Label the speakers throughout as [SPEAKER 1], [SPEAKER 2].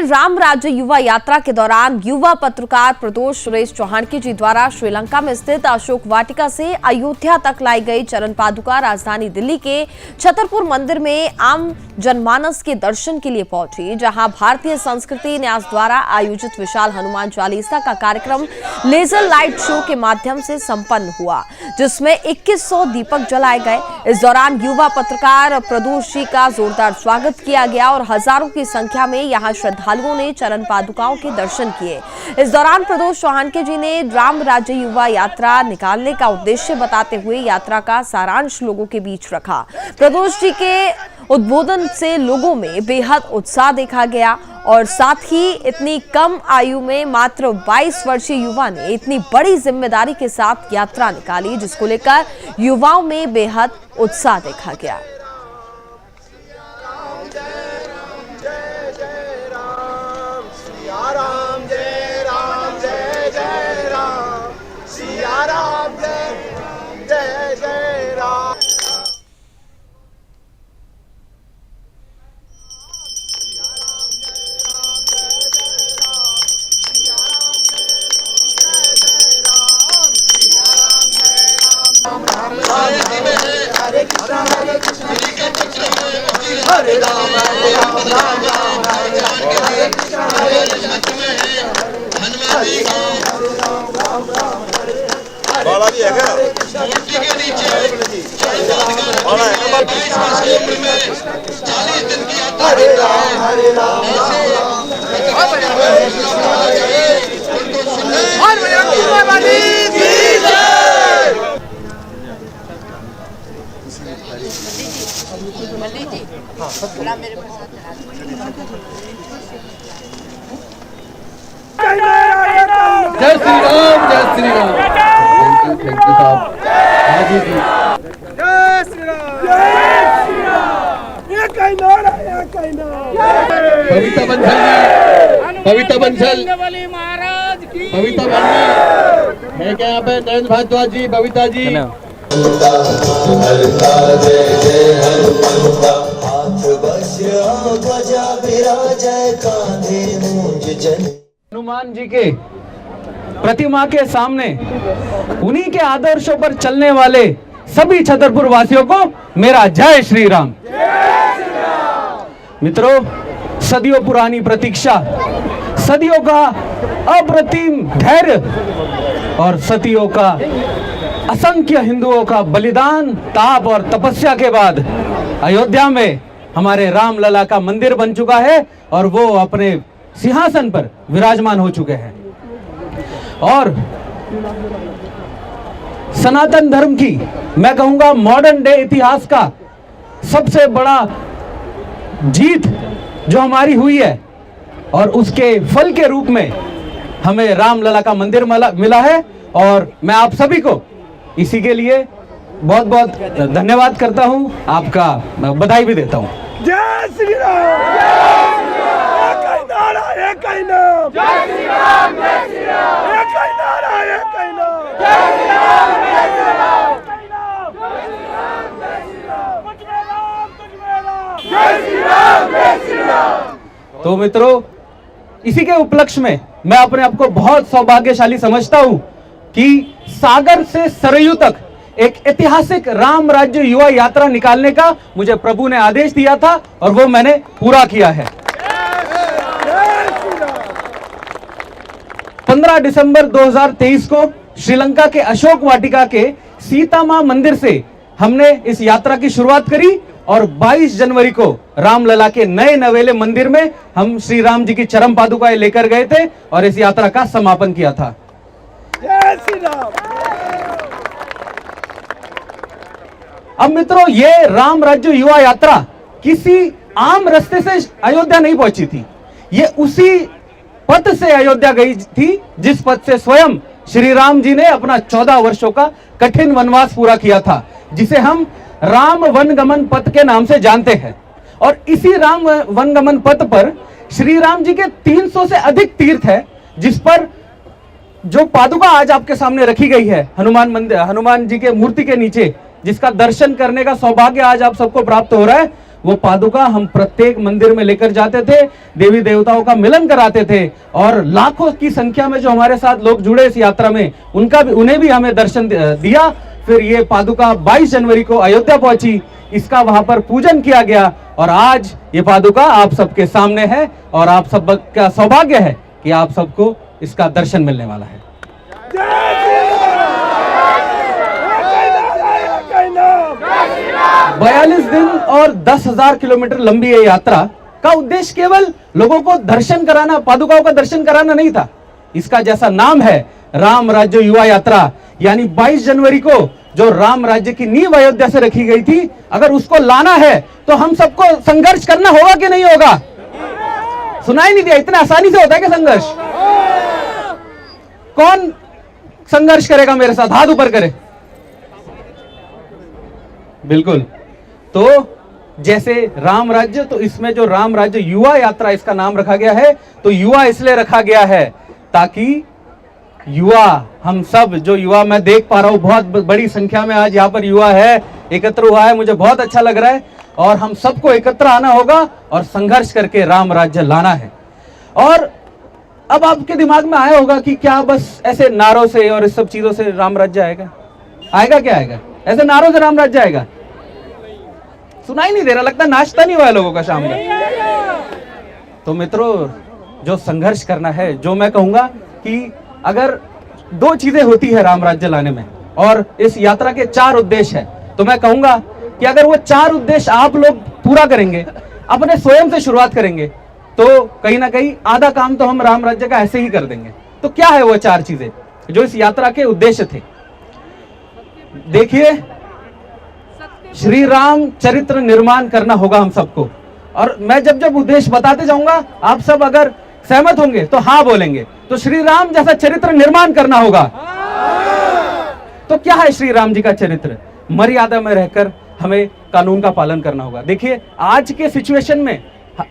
[SPEAKER 1] राम राज्य युवा यात्रा के दौरान युवा पत्रकार प्रदोष सुरेश चौहानकी जी द्वारा श्रीलंका में स्थित अशोक वाटिका से अयोध्या तक लाई गई चरण पादुका राजधानी दिल्ली के छतरपुर मंदिर में आम जनमानस के दर्शन के लिए पहुंची, जहां भारतीय संस्कृति न्यास द्वारा आयोजित विशाल हनुमान चालीसा का कार्यक्रम लेजर लाइट शो के माध्यम से संपन्न हुआ, जिसमें 2100 दीपक जलाए गए। इस दौरान युवा पत्रकार प्रदोष जी का जोरदार स्वागत किया गया और हजारों की संख्या में यहां श्रद्धालुओं ने चरण पादुकाओं के दर्शन किए। इस दौरान प्रदोष चौहानकी जी ने राम राज्य युवा यात्रा निकालने का उद्देश्य बताते हुए यात्रा का सारांश लोगों के बीच रखा। प्रदोष जी के उद्बोधन से लोगों में बेहद उत्साह देखा गया और साथ ही इतनी कम आयु में मात्र 22 वर्षीय युवा ने इतनी बड़ी जिम्मेदारी के साथ यात्रा निकाली, जिसको लेकर युवाओं में बेहद उत्साह देखा गया।
[SPEAKER 2] बालाजी है क्या? मूर्ति के नीचे बाला है क्या? 22 वर्ष की उम्र में 40 दिन की यात्रा। हरे राम हरे राम और
[SPEAKER 3] जय श्री राम, जय श्री राम। थैंक यू साहब। हाजी जी
[SPEAKER 4] जय श्री राम, जय श्री राम। ये कहीं नारा, ये कहीं नारा।
[SPEAKER 3] कविता बंसल जी, कविता बंसल
[SPEAKER 4] महाराज की
[SPEAKER 3] कविता बंसल है क्या यहाँ पे? नरेंद्र भारद्वाज जी, बबीता जी। हनुमान जी के प्रतिमा के सामने उन्हीं के आदर्शों पर चलने वाले सभी छतरपुर वासियों को मेरा जय श्री राम। मित्रों, सदियों पुरानी प्रतीक्षा, सदियों का अप्रतिम धैर्य और सदियों का असंख्य हिंदुओं का बलिदान, ताप और तपस्या के बाद अयोध्या में हमारे राम लला का मंदिर बन चुका है और वो अपने सिंहासन पर विराजमान हो चुके हैं। और सनातन धर्म की, मैं कहूंगा मॉडर्न डे इतिहास का सबसे बड़ा जीत जो हमारी हुई है, और उसके फल के रूप में हमें राम लला का मंदिर मिला है। और मैं आप सभी को इसी के लिए बहुत बहुत धन्यवाद करता हूं, आपका बधाई भी देता हूं।
[SPEAKER 4] जय श्री राम, एक ही नाम, जय श्री राम, जय श्री राम। एक ही नारा, एक ही नाम, जय श्री राम, जय श्री राम, जय श्री राम, जय श्री राम, तुझ में राम, तुझ में राम, जय श्री राम, जय श्री राम।
[SPEAKER 3] तो मित्रों, इसी के उपलक्ष्य में मैं अपने आप को बहुत सौभाग्यशाली समझता हूं कि सागर से सरयू तक एक ऐतिहासिक राम राज्य युवा यात्रा निकालने का मुझे प्रभु ने आदेश दिया था और वो मैंने पूरा किया है। 15 दिसंबर 2023 को श्रीलंका के अशोक वाटिका के सीता मां मंदिर से हमने इस यात्रा की शुरुआत करी और 22 जनवरी को रामलला के नए नवेले मंदिर में हम श्री राम जी की चरण पादुकाएं लेकर गए थे और इस यात्रा का समापन किया था।
[SPEAKER 4] जय श्री राम।
[SPEAKER 3] अब मित्रों, ये राम राज्य युवा यात्रा किसी आम रास्ते से अयोध्या नहीं पहुंची थी। ये उसी पथ से अयोध्या गई थी जिस पथ से स्वयं श्री राम जी ने अपना 14 वर्षों का कठिन वनवास पूरा किया था, जिसे हम राम वनगमन पथ के नाम से जानते हैं। और इसी राम वनगमन पथ पर श्री राम जी के 300 से अधिक तीर्थ है, जिस पर जो पादुका आज आपके सामने रखी गई है हनुमान जी के मूर्ति के नीचे, जिसका दर्शन करने का सौभाग्य आज आप सबको प्राप्त हो रहा है, वो पादुका हम प्रत्येक मंदिर में लेकर जाते थे, देवी देवताओं का मिलन कराते थे, और लाखों की संख्या में जो हमारे साथ लोग जुड़े इस यात्रा में उन्हें भी हमें दर्शन दिया। फिर ये पादुका 22 जनवरी को अयोध्या पहुंची, इसका वहां पर पूजन किया गया, और आज ये पादुका आप सबके सामने है, और आप सब का सौभाग्य है कि आप सबको इसका दर्शन मिलने वाला है। 42 दिन और 10,000 किलोमीटर लंबी ये यात्रा का उद्देश्य केवल लोगों को दर्शन कराना, पादुकाओं का दर्शन कराना नहीं था। इसका जैसा नाम है, राम राज्य युवा यात्रा, यानी 22 जनवरी को जो राम राज्य की नींव अयोध्या से रखी गई थी, अगर उसको लाना है तो हम सबको संघर्ष करना होगा कि नहीं होगा? सुनाई नहीं दिया? इतना आसानी से होता है क्या संघर्ष? कौन संघर्ष करेगा मेरे साथ? हाथ ऊपर करे। बिल्कुल। तो जैसे राम राज्य, तो इसमें जो राम राज्य युवा यात्रा इसका नाम रखा गया है, तो युवा इसलिए रखा गया है ताकि युवा, हम सब जो युवा, मैं देख पा रहा हूं बहुत बड़ी संख्या में आज यहाँ पर युवा है, एकत्र हुआ है, मुझे बहुत अच्छा लग रहा है, और हम सबको एकत्र आना होगा और संघर्ष करके राम राज्य लाना है। और अब आपके दिमाग में आया होगा कि क्या बस ऐसे नारों से और इस सब चीजों से राम राज्य आएगा? आएगा क्या आएगा? ऐसे नारों से राम राज्य आएगा? सुनाई नहीं दे रहा, लगता नाश्ता नहीं हुआ लोगों का शाम का। तो मित्रों, जो संघर्ष करना है, जो मैं कहूंगा कि अगर 2 चीजें होती है राम राज्य लाने में, और इस यात्रा के 4 उद्देश्य है, तो मैं कहूंगा कि अगर वो 4 उद्देश्य आप लोग पूरा करेंगे, अपने स्वयं से शुरुआत करेंगे, तो कहीं ना कहीं आधा काम तो हम राम राज्य का ऐसे ही कर देंगे। तो क्या है वो 4 चीजें जो इस यात्रा के उद्देश्य थे? देखिए, श्री राम चरित्र निर्माण करना होगा हम सबको, और मैं जब जब उद्देश्य बताते जाऊंगा, आप सब अगर सहमत होंगे तो हाँ बोलेंगे। तो श्री राम जैसा चरित्र निर्माण करना होगा। तो क्या है श्री राम जी का चरित्र? मर्यादा में रहकर हमें कानून का पालन करना होगा। देखिए, आज के सिचुएशन में,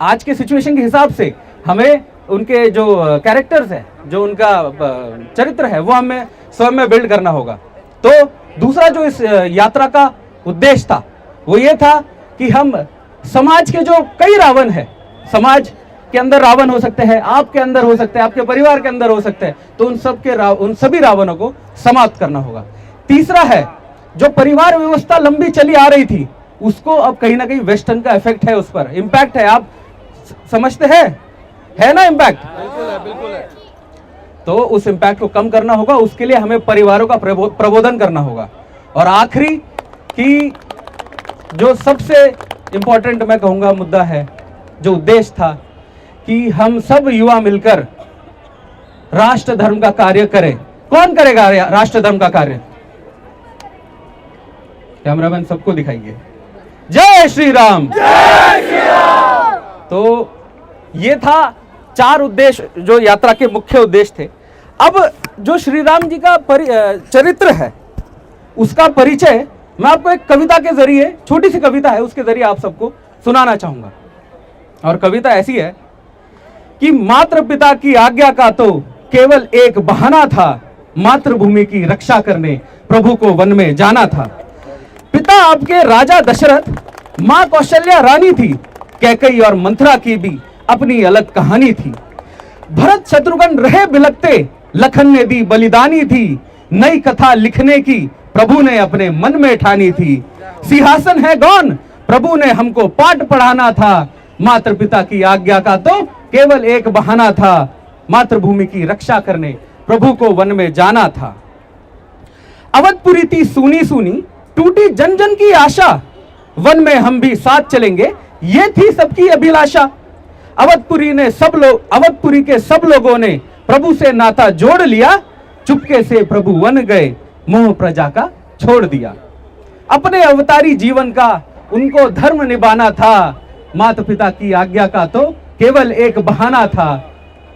[SPEAKER 3] आज के सिचुएशन के हिसाब से हमें उनके जो कैरेक्टर्स है, जो उनका चरित्र है, वो हमें स्वयं में बिल्ड करना होगा। तो दूसरा जो इस यात्रा का उद्देश्य था, वो ये था कि हम समाज के जो कई रावण है, समाज के अंदर रावण हो सकते हैं, आपके अंदर हो सकते हैं, आपके परिवार के अंदर हो सकते हैं, तो उन सभी रावणों को समाप्त करना होगा। तीसरा है, जो परिवार व्यवस्था लंबी चली आ रही थी, उसको अब कहीं ना कहीं वेस्टर्न का इफेक्ट है, उस पर इंपैक्ट है, आप समझते हैं, है ना इंपैक्ट? बिल्कुल है। तो उस इंपैक्ट को कम करना होगा, उसके लिए हमें परिवारों का प्रबोधन करना होगा। और आखिरी कि जो सबसे इंपॉर्टेंट मैं कहूंगा मुद्दा है, जो उद्देश्य था, कि हम सब युवा मिलकर राष्ट्र धर्म का कार्य करें। कौन करेगा राष्ट्र धर्म का कार्य? कैमरामैन सबको दिखाइए। जय श्री राम। जय श्री राम। तो ये था 4 उद्देश्य जो यात्रा के मुख्य उद्देश्य थे। अब जो श्री राम जी का चरित्र है, उसका परिचय मैं आपको एक कविता के जरिए, छोटी सी कविता है, उसके जरिए आप सबको सुनाना चाहूंगा। और कविता ऐसी है कि मातृ पिता की आज्ञा का तो केवल एक बहाना था, मातृभूमि की रक्षा करने प्रभु को वन में जाना था। पिता आपके राजा दशरथ, मां कौशल्या रानी थी, कैकेयी और मंथरा की भी अपनी अलग कहानी थी। भरत शत्रुघ्न रहे बिलखते, लखन ने दी बलिदानी थी, नई कथा लिखने की प्रभु ने अपने मन में ठानी थी। सिंहासन है गौन, प्रभु ने हमको पाठ पढ़ाना था, मातृ पिता की आज्ञा का तो केवल एक बहाना था, मातृभूमि की रक्षा करने प्रभु को वन में जाना था। अवधपुरी थी सूनी सूनी, टूटी जन जन की आशा, वन में हम भी साथ चलेंगे, ये थी सबकी अभिलाषा। अवधपुरी के सब लोगों ने प्रभु से नाता जोड़ लिया, चुपके से प्रभु वन गए, मोह प्रजा का छोड़ दिया। अपने अवतारी जीवन का उनको धर्म निभाना था, माता पिता की आज्ञा का तो केवल एक बहाना था,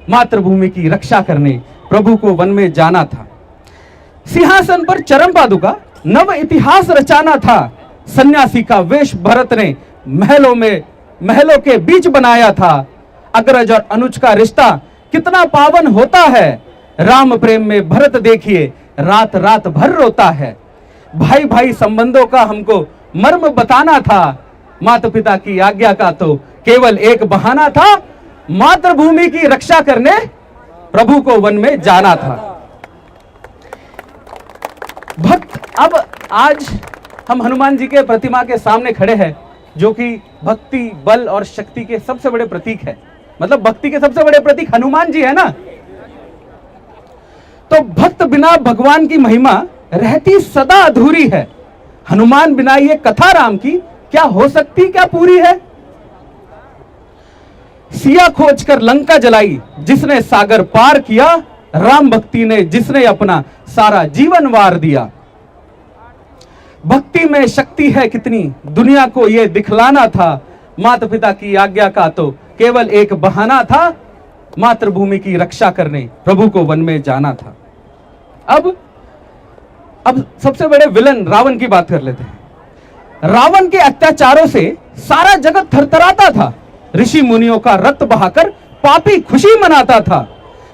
[SPEAKER 3] मातृभूमि की रक्षा करने प्रभु को वन में जाना था। सिंहासन पर चरम पादुका, नव इतिहास रचाना था, सन्यासी का वेश भरत ने महलों के बीच बनाया था। अग्रज और अनुज का रिश्ता कितना पावन होता है, राम प्रेम में भरत देखिए रात रात भर रोता है। भाई भाई संबंधों का हमको मर्म बताना था, माता पिता की आज्ञा का तो केवल एक बहाना था, मातृभूमि की रक्षा करने प्रभु को वन में जाना था। भक्त, अब आज हम हनुमान जी के प्रतिमा के सामने खड़े हैं, जो कि भक्ति, बल और शक्ति के सबसे बड़े प्रतीक है। मतलब भक्ति के सबसे बड़े प्रतीक हनुमान जी है ना। तो भक्त बिना भगवान की महिमा रहती सदा अधूरी है। हनुमान बिना ये कथा राम की क्या हो सकती, क्या पूरी है। सिया खोजकर लंका जलाई जिसने सागर पार किया, राम भक्ति ने जिसने अपना सारा जीवन वार दिया। भक्ति में शक्ति है कितनी, दुनिया को यह दिखलाना था, माता पिता की आज्ञा का तो केवल एक बहाना था, मातृभूमि की रक्षा करने प्रभु को वन में जाना था। अब सबसे बड़े विलन रावण की बात कर लेते हैं। रावण के अत्याचारों से सारा जगत थरथराता था। ऋषि मुनियों का रक्त बहाकर पापी खुशी मनाता था।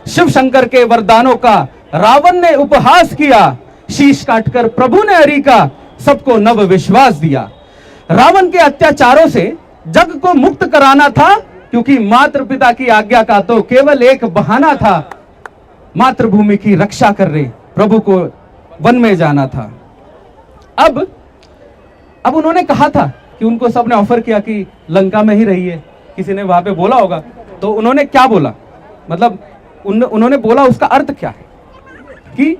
[SPEAKER 3] शिव शंकर के वरदानों का रावण ने उपहास किया। शीश काटकर प्रभु ने हरि का सबको नव विश्वास दिया। रावण के अत्याचारों से जग को मुक्त कराना था, क्योंकि मातृ पिता की आज्ञा का तो केवल एक बहाना था, मातृभूमि की रक्षा करने प्रभु को वन में जाना था। अब उन्होंने कहा था कि उनको सबने ऑफर किया कि लंका में ही रहिए, किसी ने वहां पे बोला होगा, तो उन्होंने क्या बोला, मतलब उन्होंने बोला उसका अर्थ क्या है कि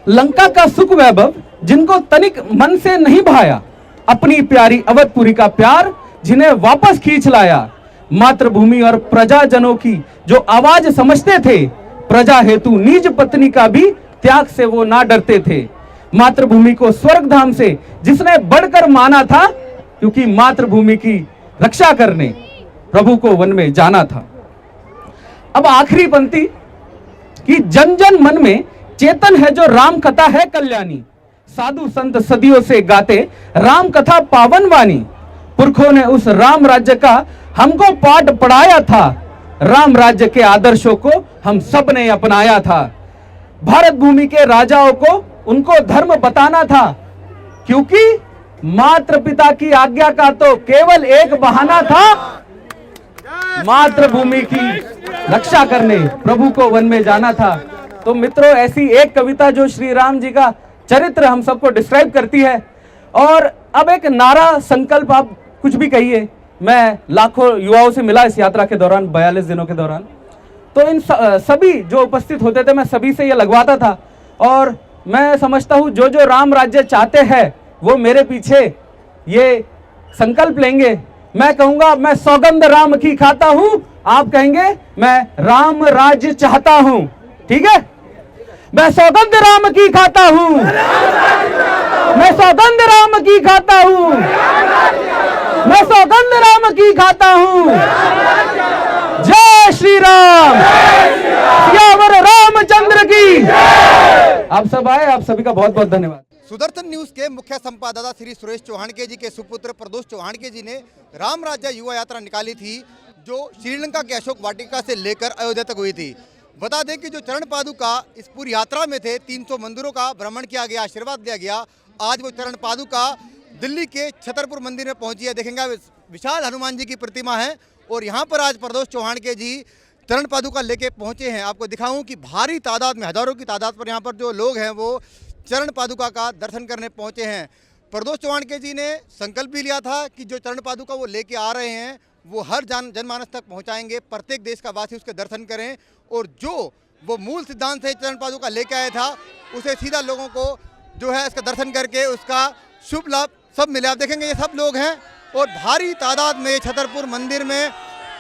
[SPEAKER 3] लंका का सुख वैभव जिनको तनिक मन से नहीं भाया, अपनी प्यारी अवधपुरी का प्यार जिन्हें वापस खींच लाया, मातृभूमि और प्रजाजनों की जो आवाज समझते थे, प्रजा हेतु निज पत्नी का भी त्याग से वो ना डरते थे, मातृभूमि को स्वर्ग धाम से जिसने बढ़कर माना था, क्योंकि मातृभूमि की रक्षा करने प्रभु को वन में जाना था। अब आखिरी पंक्ति कि जन जन मन में चेतन है जो राम कथा है कल्याणी, साधु संत सदियों से गाते राम कथा पावन वाणी, पुरखों ने उस राम राज्य का हमको पाठ पढ़ाया था, राम राज्य के आदर्शों को हम सब ने अपनाया था, भारत भूमि के राजाओं को उनको धर्म बताना था, क्योंकि मातृ पिता की आज्ञा का तो केवल एक बहाना था, मातृभूमि की रक्षा करने प्रभु को वन में जाना था। तो मित्रों, ऐसी एक कविता जो श्री राम जी का चरित्र हम सबको डिस्क्राइब करती है। और अब एक नारा संकल्प, आप कुछ भी कहिए। मैं लाखों युवाओं से मिला इस यात्रा के दौरान, 42 दिनों के दौरान, तो इन सभी जो उपस्थित होते थे, मैं सभी से ये लगवाता था, और मैं समझता हूं जो जो राम राज्य चाहते हैं वो मेरे पीछे ये संकल्प लेंगे। मैं कहूंगा मैं सौगंध राम की खाता हूं, आप कहेंगे मैं राम राज्य चाहता हूं। ठीक है, मैं सौगंध राम की खाता हूं, मैं सौगंध राम की खाता हूं, मैं सौगंध राम की खाता हूं। जय श्री राम, सियावर रामचंद्र की। आप सब आए, आप सभी का बहुत बहुत धन्यवाद।
[SPEAKER 5] सुदर्शन न्यूज के मुख्य संपादक श्री सुरेश चौहानके जी के सुपुत्र प्रदोष चौहानके जी ने राम राज्य युवा यात्रा निकाली थी, जो श्रीलंका के अशोक वाटिका से लेकर अयोध्या तक हुई थी। बता दें कि जो चरण पादुका इस पूरी यात्रा में थे, 300 मंदिरों का भ्रमण किया गया, आशीर्वाद दिया गया। आज वो चरण पादुका दिल्ली के छतरपुर मंदिर में पहुंची है। देखेंगे विशाल हनुमान जी की प्रतिमा है, और यहाँ पर आज प्रदोष चौहानके जी चरण पादुका लेके पहुंचे हैं। आपको दिखाऊं कि भारी तादाद में, हजारों की तादाद पर यहाँ पर जो लोग हैं वो चरण पादुका का दर्शन करने पहुंचे हैं। प्रदोष चौहानके जी ने संकल्प भी लिया था कि जो चरण पादुका वो लेके आ रहे हैं वो हर जनमानस तक पहुंचाएंगे, प्रत्येक देश का वासी उसके दर्शन करें, और जो वो मूल सिद्धांत से चरण पादुका लेके आया था उसे सीधा लोगों को जो है इसका दर्शन करके उसका शुभ लाभ सब मिले। आप देखेंगे ये सब लोग हैं, और भारी तादाद में छतरपुर मंदिर में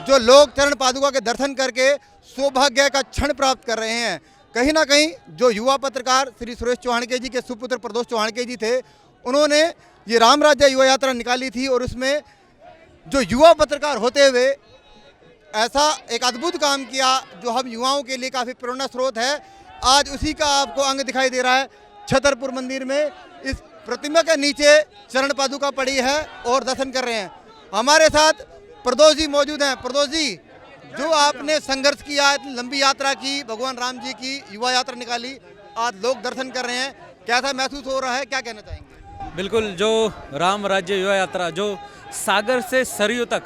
[SPEAKER 5] जो लोग चरण पादुका के दर्शन करके सौभाग्य का क्षण प्राप्त कर रहे हैं। कहीं ना कहीं जो युवा पत्रकार श्री सुरेश चौहानके जी के सुपुत्र प्रदोष चौहानके जी थे, उन्होंने ये राम राज्य युवा यात्रा निकाली थी, और उसमें जो युवा पत्रकार होते हुए ऐसा एक अद्भुत काम किया जो हम युवाओं के लिए काफ़ी प्रेरणा स्रोत है। आज उसी का आपको अंग दिखाई दे रहा है। छतरपुर मंदिर में इस प्रतिमा के नीचे चरण पादुका पड़ी है और दर्शन कर रहे हैं। हमारे साथ प्रदोष जी मौजूद हैं। प्रदोष जी, जो आपने संघर्ष किया, इतनी लंबी यात्रा की, भगवान राम जी की युवा यात्रा निकाली, आज लोग दर्शन कर रहे हैं, कैसा महसूस हो रहा है, क्या कहना चाहेंगे?
[SPEAKER 6] बिल्कुल, जो राम राज्य युवा यात्रा जो सागर से सरयू तक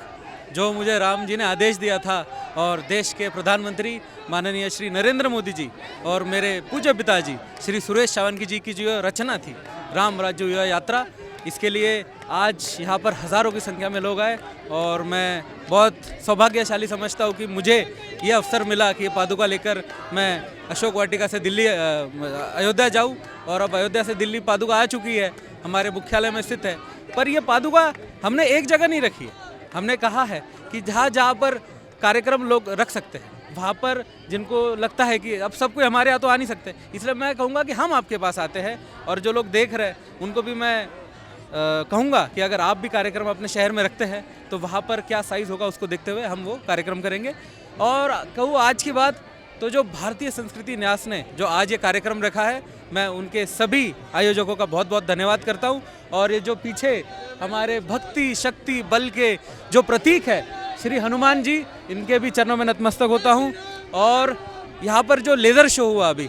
[SPEAKER 6] जो मुझे राम जी ने आदेश दिया था और देश के प्रधानमंत्री माननीय श्री नरेंद्र मोदी जी और मेरे पूज्य पिताजी श्री सुरेश चौहान जी की जो रचना थी राम राज्य युवा यात्रा, इसके लिए आज यहाँ पर हज़ारों की संख्या में लोग आए और मैं बहुत सौभाग्यशाली समझता हूँ कि मुझे ये अवसर मिला कि ये पादुका लेकर मैं अशोक वाटिका से दिल्ली अयोध्या जाऊँ। और अब अयोध्या से दिल्ली पादुका आ चुकी है, हमारे मुख्यालय में स्थित है। पर ये पादुका हमने एक जगह नहीं रखी है, हमने कहा है कि जहाँ जहाँ पर कार्यक्रम लोग रख सकते हैं वहाँ पर जिनको लगता है कि अब सब कोई हमारे यहाँ तो आ नहीं सकते, इसलिए मैं कहूँगा कि हम आपके पास आते हैं। और जो लोग देख रहे हैं उनको भी मैं कहूँगा कि अगर आप भी कार्यक्रम अपने शहर में रखते हैं तो वहाँ पर क्या साइज़ होगा उसको देखते हुए हम वो कार्यक्रम करेंगे। और कहूँ आज की बात तो जो भारतीय संस्कृति न्यास ने जो आज ये कार्यक्रम रखा है, मैं उनके सभी आयोजकों का बहुत बहुत धन्यवाद करता हूँ। और ये जो पीछे हमारे भक्ति शक्ति बल के जो प्रतीक है श्री हनुमान जी, इनके भी चरणों में नतमस्तक होता हूँ। और यहाँ पर जो लेज़र शो हुआ अभी,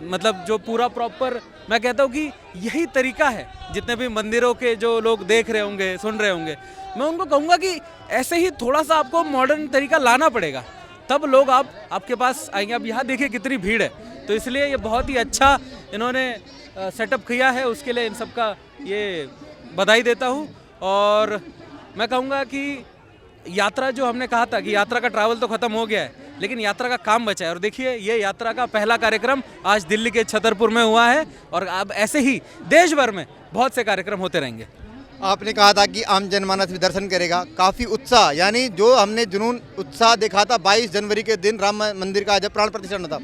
[SPEAKER 6] मतलब जो पूरा प्रॉपर, मैं कहता हूँ कि यही तरीका है। जितने भी मंदिरों के जो लोग देख रहे होंगे सुन रहे होंगे, मैं उनको कहूँगा कि ऐसे ही थोड़ा सा आपको मॉडर्न तरीका लाना पड़ेगा, तब लोग आपके पास आएंगे। अब यहाँ देखिए कितनी भीड़ है, तो इसलिए ये बहुत ही अच्छा इन्होंने सेटअप किया है, उसके लिए इन सबका ये बधाई देता हूँ। और मैं कहूँगा कि यात्रा जो हमने कहा था कि यात्रा का ट्रैवल तो ख़त्म हो गया है, लेकिन यात्रा का काम बचा है। और देखिए ये यात्रा का पहला कार्यक्रम आज दिल्ली के छतरपुर में हुआ है और अब ऐसे ही देश भर में बहुत से कार्यक्रम होते रहेंगे।
[SPEAKER 5] आपने कहा था कि आम जनमानस भी दर्शन करेगा, काफ़ी उत्साह, यानी जो हमने जुनून उत्साह देखा था 22 जनवरी के दिन राम मंदिर का जब प्राण प्रतिष्ठा था,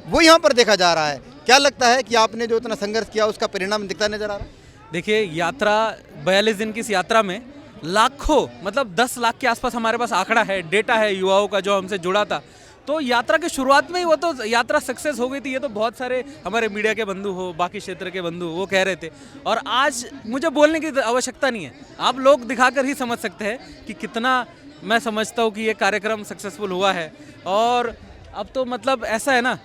[SPEAKER 5] वो यहाँ पर देखा जा रहा है। क्या लगता है कि आपने जो इतना संघर्ष किया उसका परिणाम दिखता नजर आ रहा है?
[SPEAKER 6] देखिए यात्रा 42 दिन की इस यात्रा में लाखों, मतलब 10 लाख के आसपास हमारे पास आंकड़ा है, डेटा है युवाओं का जो हमसे जुड़ा था। तो यात्रा की शुरुआत में ही वो तो यात्रा सक्सेस हो गई थी, ये तो बहुत सारे हमारे मीडिया के बंधु हो, बाकी क्षेत्र के बंधु वो कह रहे थे। और आज मुझे बोलने की आवश्यकता नहीं है, आप लोग दिखाकर ही समझ सकते हैं कि कितना मैं समझता हूँ कि ये कार्यक्रम सक्सेसफुल हुआ है। और अब तो मतलब ऐसा है ना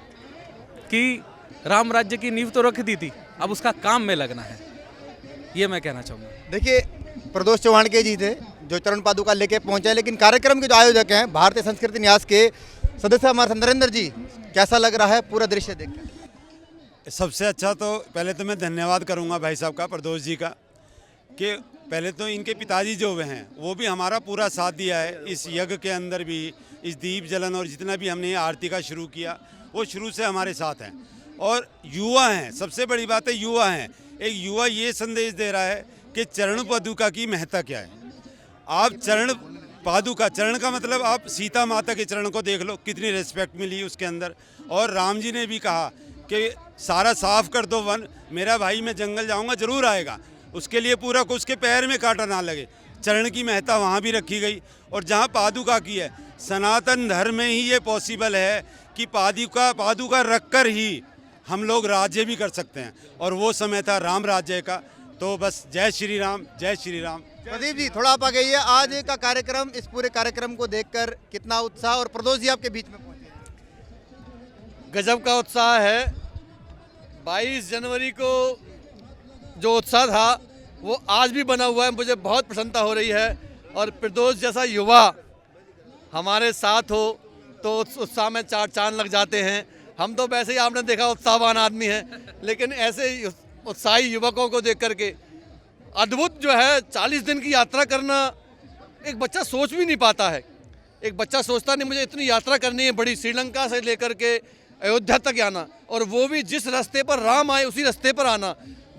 [SPEAKER 6] कि राम राज्य की नींव तो रख दी थी, अब उसका काम में लगना है, ये मैं कहना चाहूँगा।
[SPEAKER 5] देखिए प्रदोष चौहान के जी थे जो चरण पादुका लेके पहुंचे, लेकिन कार्यक्रम के जो आयोजक हैं भारतीय संस्कृति न्यास के सदस्य हमारे नरेंद्र जी, कैसा लग रहा है पूरा दृश्य देखकर?
[SPEAKER 7] सबसे अच्छा तो पहले तो मैं धन्यवाद करूंगा भाई साहब का, प्रदोष जी का, कि पहले तो इनके पिताजी जो वे हैं वो भी हमारा पूरा साथ दिया है इस यज्ञ के अंदर भी, इस दीप जलन और जितना भी हमने आरती का शुरू किया वो शुरू से हमारे साथ हैं। और युवा हैं, सबसे बड़ी बात है युवा हैं। एक युवा ये संदेश दे रहा है कि चरण पादुका की महत्ता क्या है। आप चरण पादुका, चरण का मतलब आप सीता माता के चरण को देख लो, कितनी रिस्पेक्ट मिली उसके अंदर। और राम जी ने भी कहा कि सारा साफ कर दो वन, मेरा भाई मैं जंगल जाऊंगा जरूर आएगा, उसके लिए पूरा को उसके पैर में कांटा ना लगे। चरण की महत्ता वहाँ भी रखी गई। और जहाँ पादुका की है, सनातन धर्म में ही ये पॉसिबल है कि पादुका रखकर ही हम लोग राज्य भी कर सकते हैं, और वो समय था राम राज्य का। तो बस जय श्री राम, जय श्री राम।
[SPEAKER 5] प्रदीप जी थोड़ा आप आ गई है, आज का कार्यक्रम, इस पूरे कार्यक्रम को देखकर कितना उत्साह, और प्रदोष जी आपके बीच में पहुंचे हैं।
[SPEAKER 8] गजब का उत्साह है। 22 जनवरी को जो उत्साह था वो आज भी बना हुआ है, मुझे बहुत प्रसन्नता हो रही है। और प्रदोष जैसा युवा हमारे साथ हो तो उस उत्साह में चार चांद लग जाते हैं। हम तो वैसे ही आपने देखा उत्साहवान आदमी हैं, लेकिन ऐसे उत्साही युवकों को देख करके अद्भुत जो है 40 दिन की यात्रा करना एक बच्चा सोच भी नहीं पाता है। एक बच्चा सोचता नहीं मुझे इतनी यात्रा करनी है बड़ी, श्रीलंका से लेकर के अयोध्या तक आना, और वो भी जिस रास्ते पर राम आए उसी रास्ते पर आना।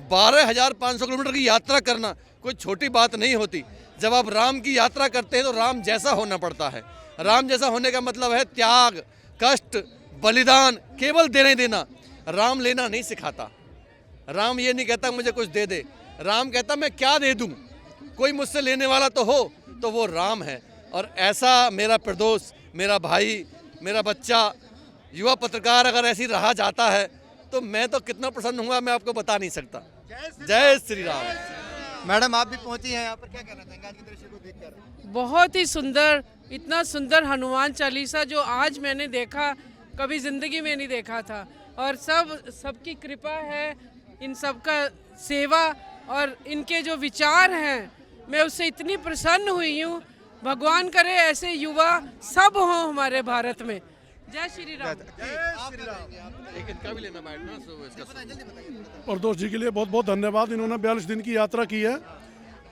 [SPEAKER 8] 12,500 किलोमीटर की यात्रा करना कोई छोटी बात नहीं होती। जब आप राम की यात्रा करते हैं तो राम जैसा होना पड़ता है। राम जैसा होने का मतलब है त्याग, कष्ट, बलिदान, केवल देने देना। राम लेना नहीं सिखाता। राम ये नहीं कहता मुझे कुछ दे दे, राम कहता मैं क्या दे दूं, कोई मुझसे लेने वाला तो हो, तो वो राम है। और ऐसा मेरा प्रदोष, मेरा भाई, मेरा बच्चा, युवा पत्रकार अगर ऐसी रहा जाता है तो मैं तो कितना प्रसन्न हुआ मैं आपको बता नहीं सकता। जय श्री राम।
[SPEAKER 5] मैडम आप भी पहुंची हैं यहाँ पर, क्या कहना चाहेंगे आज के दृश्य को देखकर?
[SPEAKER 9] बहुत ही सुंदर, इतना सुंदर हनुमान चालीसा जो आज मैंने देखा कभी जिंदगी में नहीं देखा था। और सबकी कृपा है, इन सब का सेवा, और इनके जो विचार हैं मैं उससे इतनी प्रसन्न हुई हूँ। भगवान करे ऐसे युवा सब हों हमारे भारत में। जय श्री राम।
[SPEAKER 8] एक इनका भी लेना बैठना सो इसका
[SPEAKER 4] प्रदोष जी के लिए बहुत बहुत धन्यवाद। इन्होंने 42 दिन की यात्रा की है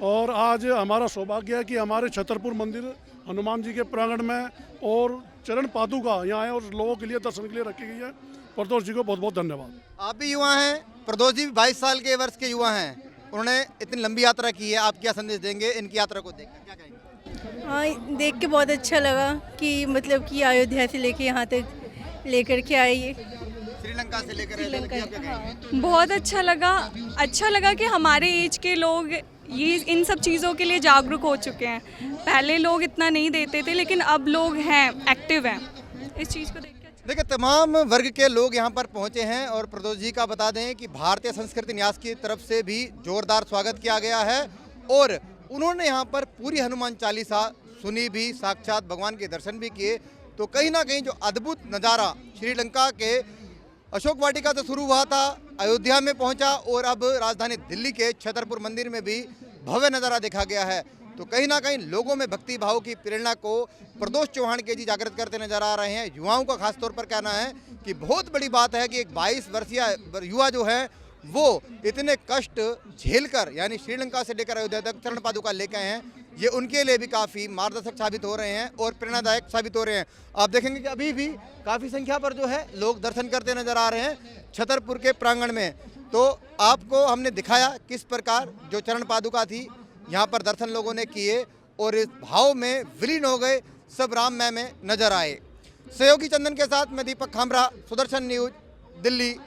[SPEAKER 4] और आज हमारा सौभाग्य है कि हमारे छतरपुर मंदिर हनुमान जी के प्रांगण में और चरण पादुका यहाँ है और लोगों के लिए दर्शन के लिए रखी गई है। प्रदोष जी को बहुत बहुत धन्यवाद।
[SPEAKER 5] आप भी युवा हैं, प्रदोष जी भी 22 साल के वर्ष के युवा हैं, उन्होंने इतनी लंबी यात्रा की है, आप क्या संदेश देंगे इनकी यात्रा को देखकर, क्या कहेंगे?
[SPEAKER 10] हाँ, देख के बहुत अच्छा लगा कि मतलब कि अयोध्या से लेके यहाँ तक लेकर के आए ये
[SPEAKER 5] श्रीलंका से लेकर अयोध्या तक, क्या कहेंगे?
[SPEAKER 10] बहुत अच्छा लगा कि हमारे एज के लोग ये इन सब चीज़ों के लिए जागरूक हो चुके हैं। पहले लोग इतना नहीं देते थे लेकिन अब लोग हैं, एक्टिव हैं इस चीज़ को देख के।
[SPEAKER 5] देखिए तमाम वर्ग के लोग यहाँ पर पहुँचे हैं और प्रदोष जी का बता दें कि भारतीय संस्कृति न्यास की तरफ से भी जोरदार स्वागत किया गया है और उन्होंने यहाँ पर पूरी हनुमान चालीसा सुनी भी, साक्षात भगवान के दर्शन भी किए। तो कहीं ना कहीं जो अद्भुत नज़ारा श्रीलंका के अशोक वाटिका से शुरू हुआ था, अयोध्या में पहुंचा और अब राजधानी दिल्ली के छतरपुर मंदिर में भी भव्य नज़ारा देखा गया है। तो कहीं ना कहीं लोगों में भक्ति भाव की प्रेरणा को प्रदोष चौहान के जी जागृत करते नजर आ रहे हैं। युवाओं का खास तौर पर कहना है कि बहुत बड़ी बात है कि एक 22 वर्षीय युवा जो है वो इतने कष्ट झेलकर यानी श्रीलंका से लेकर अयोध्या तक चरण पादुका लेके आए हैं। ये उनके लिए भी काफ़ी मार्गदर्शक साबित हो रहे हैं और प्रेरणादायक साबित हो रहे हैं। आप देखेंगे कि अभी भी काफ़ी संख्या पर जो है लोग दर्शन करते नजर आ रहे हैं छतरपुर के प्रांगण में। तो आपको हमने दिखाया किस प्रकार जो चरण पादुका थी यहाँ पर दर्शन लोगों ने किए और इस भाव में विलीन हो गए, सब राममय में नजर आए। सहयोगी चंदन के साथ मैं दीपक खामरा, सुदर्शन न्यूज, दिल्ली।